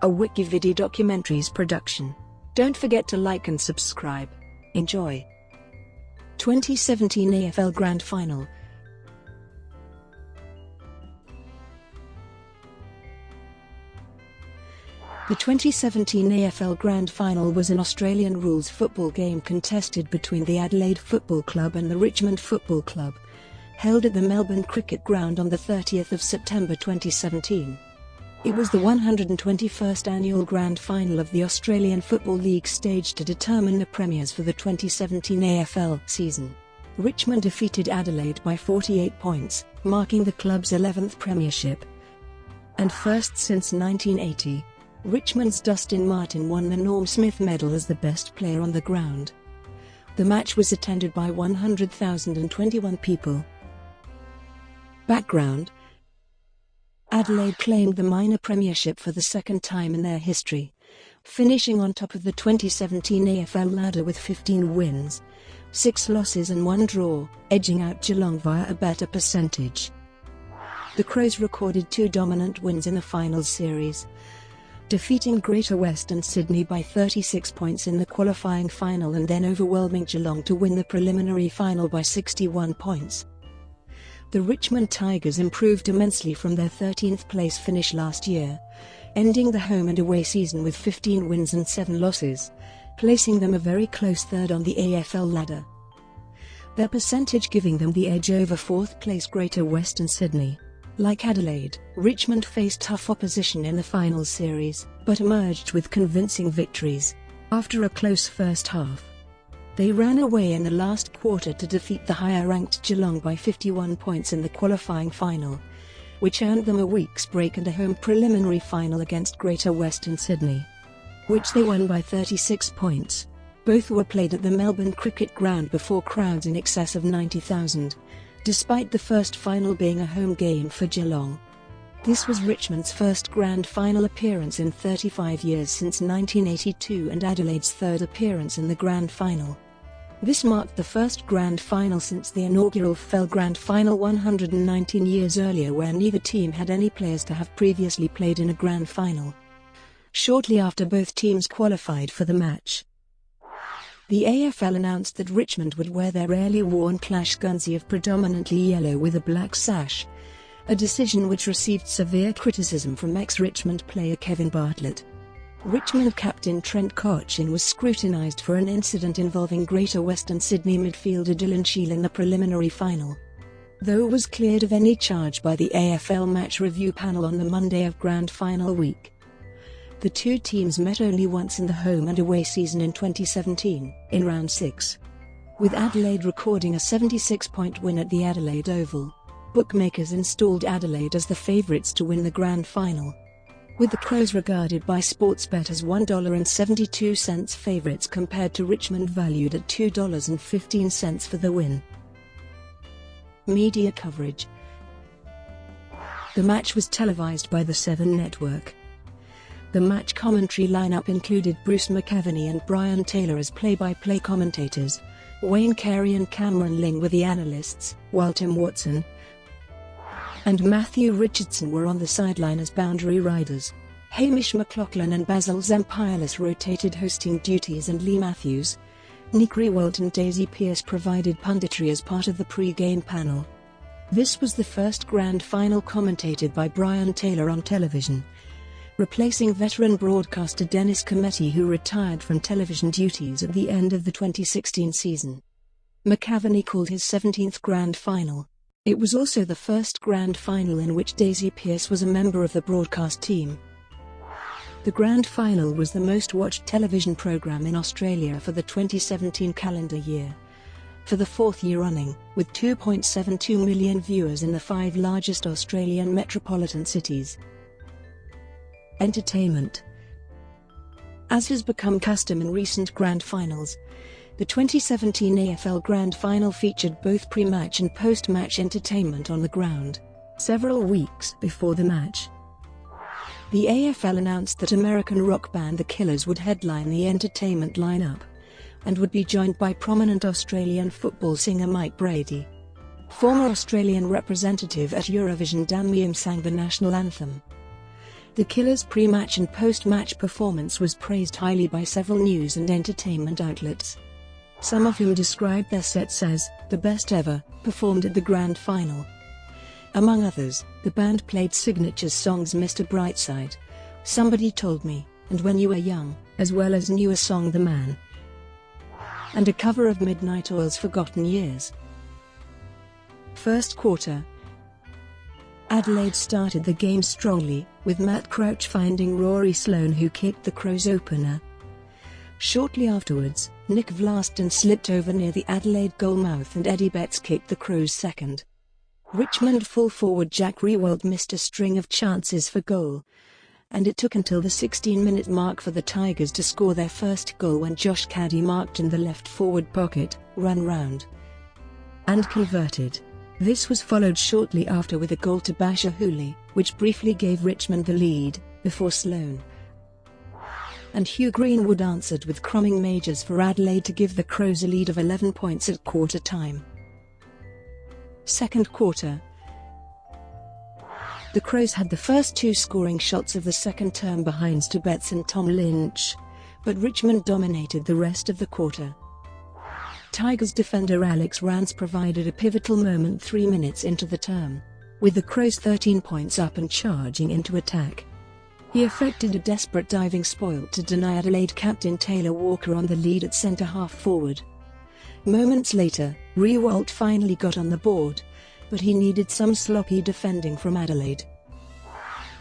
a WikiVidi documentaries production. Don't forget to like and subscribe. Enjoy. 2017 AFL Grand Final. The 2017 AFL Grand Final was an Australian rules football game contested between the Adelaide Football Club and the Richmond Football Club, held at the Melbourne Cricket Ground on the 30th of September 2017. It was the 121st annual Grand Final of the Australian Football League staged to determine the premiers for the 2017 AFL season. Richmond defeated Adelaide by 48 points, marking the club's 11th premiership and first since 1980. Richmond's Dustin Martin won the Norm Smith Medal as the best player on the ground. The match was attended by 100,021 people. Background: Adelaide claimed the minor premiership for the second time in their history, finishing on top of the 2017 AFL ladder with 15 wins, 6 losses and 1 draw, edging out Geelong via a better percentage. The Crows recorded 2 dominant wins in the finals series, defeating Greater Western Sydney by 36 points in the qualifying final and then overwhelming Geelong to win the preliminary final by 61 points. The Richmond Tigers improved immensely from their 13th place finish last year, ending the home and away season with 15 wins and 7 losses, placing them a very close third on the AFL ladder. Their percentage giving them the edge over 4th place Greater Western Sydney. Like Adelaide, Richmond faced tough opposition in the finals series, but emerged with convincing victories. After a close first half, they ran away in the last quarter to defeat the higher-ranked Geelong by 51 points in the qualifying final, which earned them a week's break and a home preliminary final against Greater Western Sydney, which they won by 36 points. Both were played at the Melbourne Cricket Ground before crowds in excess of 90,000. Despite the first final being a home game for Geelong. This was Richmond's first Grand Final appearance in 35 years since 1982 and Adelaide's third appearance in the Grand Final. This marked the first Grand Final since the inaugural AFL Grand Final 119 years earlier, where neither team had any players to have previously played in a Grand Final. Shortly after both teams qualified for the match, the AFL announced that Richmond would wear their rarely worn clash guernsey of predominantly yellow with a black sash, a decision which received severe criticism from ex-Richmond player Kevin Bartlett. Richmond captain Trent Cotchin was scrutinised for an incident involving Greater Western Sydney midfielder Dylan Shiel in the preliminary final, though was cleared of any charge by the AFL match review panel on the Monday of Grand Final week. The two teams met only once in the home and away season in 2017, in Round 6, with Adelaide recording a 76-point win at the Adelaide Oval. Bookmakers installed Adelaide as the favourites to win the Grand Final, with the Crows regarded by sportsbet as $1.72 favourites compared to Richmond valued at $2.15 for the win. Media coverage. The match was televised by the 7 Network. The match commentary lineup included Bruce McAvaney and Brian Taylor as play-by-play commentators, Wayne Carey and Cameron Ling were the analysts, while Tim Watson and Matthew Richardson were on the sideline as boundary riders. Hamish McLaughlin and Basil Zampiris rotated hosting duties, and Lee Matthews, Nick Riewoldt and Daisy Pearce provided punditry as part of the pre-game panel. This was the first Grand Final commentated by Brian Taylor on television, replacing veteran broadcaster Dennis Cometti, who retired from television duties at the end of the 2016 season. McAvaney called his 17th Grand Final. It was also the first Grand Final in which Daisy Pearce was a member of the broadcast team. The Grand Final was the most-watched television program in Australia for the 2017 calendar year, for the 4th year running, with 2.72 million viewers in the 5 largest Australian metropolitan cities. Entertainment. As has become custom in recent Grand Finals, the 2017 AFL Grand Final featured both pre-match and post-match entertainment on the ground. Several weeks before the match, the AFL announced that American rock band The Killers would headline the entertainment lineup, and would be joined by prominent Australian football singer Mike Brady. Former Australian representative at Eurovision Dan Meehan sang the national anthem. The Killers' pre-match and post-match performance was praised highly by several news and entertainment outlets, some of whom described their sets as the best ever performed at the Grand Final. Among others, the band played signature songs Mr. Brightside, Somebody Told Me, and When You Were Young, as well as newer song The Man, and a cover of Midnight Oil's Forgotten Years. First quarter. Adelaide started the game strongly, with Matt Crouch finding Rory Sloane, who kicked the Crows' opener. Shortly afterwards, Nick Vlaston slipped over near the Adelaide goal mouth and Eddie Betts kicked the Crows' second. Richmond full forward Jack Riewoldt missed a string of chances for goal, and it took until the 16-minute mark for the Tigers to score their first goal when Josh Caddy marked in the left forward pocket, run round, and converted. This was followed shortly after with a goal to Basher Hooley, which briefly gave Richmond the lead, before Sloane and Hugh Greenwood answered with crumbing majors for Adelaide to give the Crows a lead of 11 points at quarter time. Second quarter. The Crows had the first two scoring shots of the second term behind Stu Betts and Tom Lynch, but Richmond dominated the rest of the quarter. Tigers defender Alex Rance provided a pivotal moment 3 minutes into the term, with the Crows 13 points up and charging into attack. He effected a desperate diving spoil to deny Adelaide captain Taylor Walker on the lead at centre-half forward. Moments later, Riewoldt finally got on the board, but he needed some sloppy defending from Adelaide,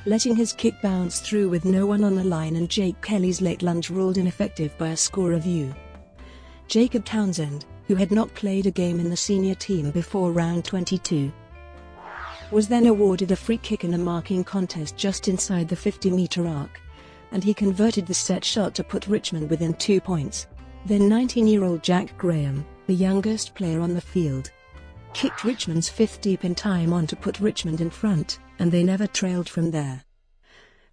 letting his kick bounce through with no one on the line, and Jake Kelly's late lunge ruled ineffective by a score review. Jacob Townsend, who had not played a game in the senior team before round 22, was then awarded a free kick in a marking contest just inside the 50-metre arc, and he converted the set shot to put Richmond within 2 points. Then 19-year-old Jack Graham, the youngest player on the field, kicked Richmond's fifth deep in time on to put Richmond in front, and they never trailed from there.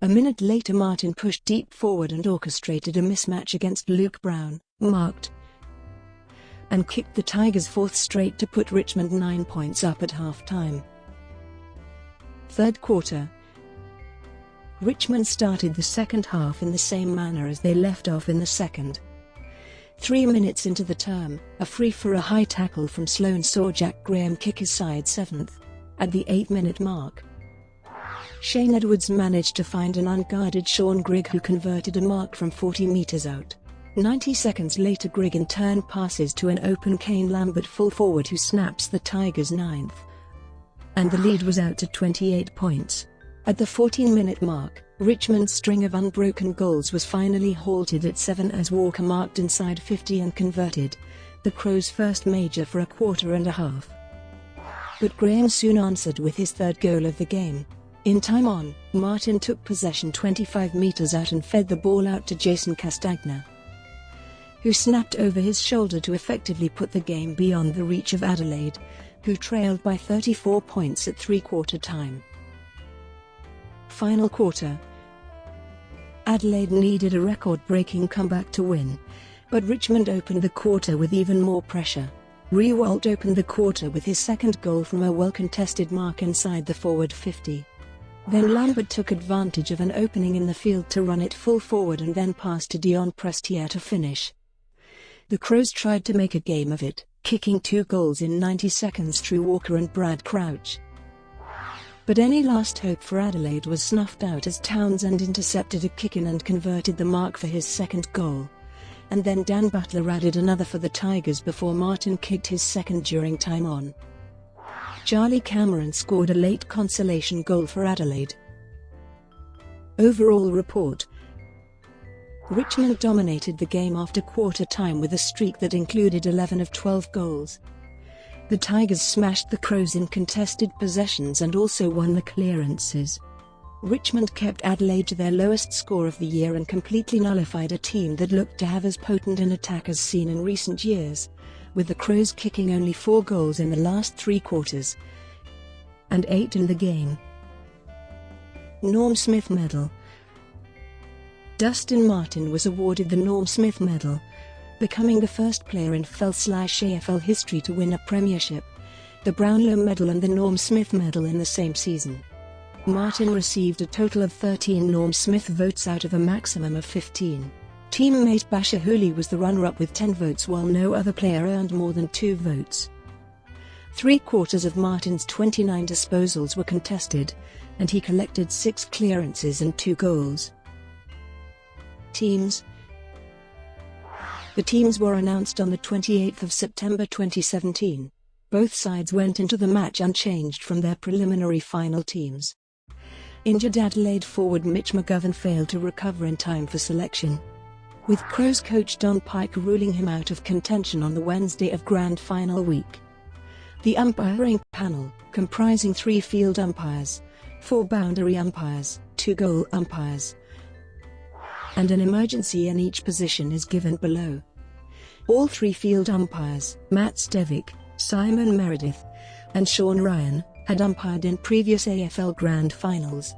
A minute later Martin pushed deep forward and orchestrated a mismatch against Luke Brown, marked and kicked the Tigers' fourth straight to put Richmond 9 points up at half-time. Third quarter. Richmond started the second half in the same manner as they left off in the second. 3 minutes into the term, a free for a high tackle from Sloane saw Jack Graham kick his side seventh. At the 8-minute mark, Shane Edwards managed to find an unguarded Sean Grigg, who converted a mark from 40 metres out. 90 seconds later Grigg in turn passes to an open Kane Lambert full forward, who snaps the Tigers' ninth, and the lead was out to 28 points. At the 14-minute mark, Richmond's string of unbroken goals was finally halted at 7 as Walker marked inside 50 and converted, the Crows' first major for a quarter and a half. But Graham soon answered with his third goal of the game. In time on, Martin took possession 25 metres out and fed the ball out to Jason Castagna, who snapped over his shoulder to effectively put the game beyond the reach of Adelaide, who trailed by 34 points at three-quarter time. Final quarter. Adelaide needed a record-breaking comeback to win, but Richmond opened the quarter with even more pressure. Riewoldt opened the quarter with his second goal from a well-contested mark inside the forward 50. Then Lambert took advantage of an opening in the field to run it full forward and then pass to Dion Prestia to finish. The Crows tried to make a game of it, kicking 2 goals in 90 seconds through Walker and Brad Crouch. But any last hope for Adelaide was snuffed out as Townsend intercepted a kick-in and converted the mark for his second goal, and then Dan Butler added another for the Tigers before Martin kicked his second during time on. Charlie Cameron scored a late consolation goal for Adelaide. Overall report: Richmond dominated the game after quarter-time with a streak that included 11 of 12 goals. The Tigers smashed the Crows in contested possessions and also won the clearances. Richmond kept Adelaide to their lowest score of the year and completely nullified a team that looked to have as potent an attack as seen in recent years, with the Crows kicking only 4 goals in the last 3 quarters, and 8 in the game. Norm Smith Medal. Dustin Martin was awarded the Norm Smith Medal, becoming the first player in AFL history to win a premiership, the Brownlow Medal and the Norm Smith Medal in the same season. Martin received a total of 13 Norm Smith votes out of a maximum of 15. Teammate Bashir Hooley was the runner-up with 10 votes, while no other player earned more than 2 votes. 3/4 of Martin's 29 disposals were contested, and he collected 6 clearances and 2 goals. Teams. The teams were announced on the 28th of September 2017. Both sides went into the match unchanged from their preliminary final teams. Injured Adelaide forward Mitch McGovern failed to recover in time for selection, with Crows coach Don Pike ruling him out of contention on the Wednesday of Grand Final week. The umpiring panel, comprising 3 field umpires, 4 boundary umpires, 2 goal umpires, and an emergency in each position is given below. All 3 field umpires, Matt Stevick, Simon Meredith, and Sean Ryan, had umpired in previous AFL Grand Finals.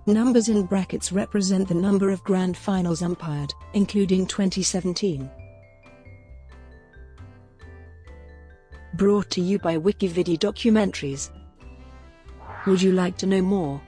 Numbers in brackets represent the number of Grand Finals umpired, including 2017. Brought to you by WikiVidi Documentaries. Would you like to know more?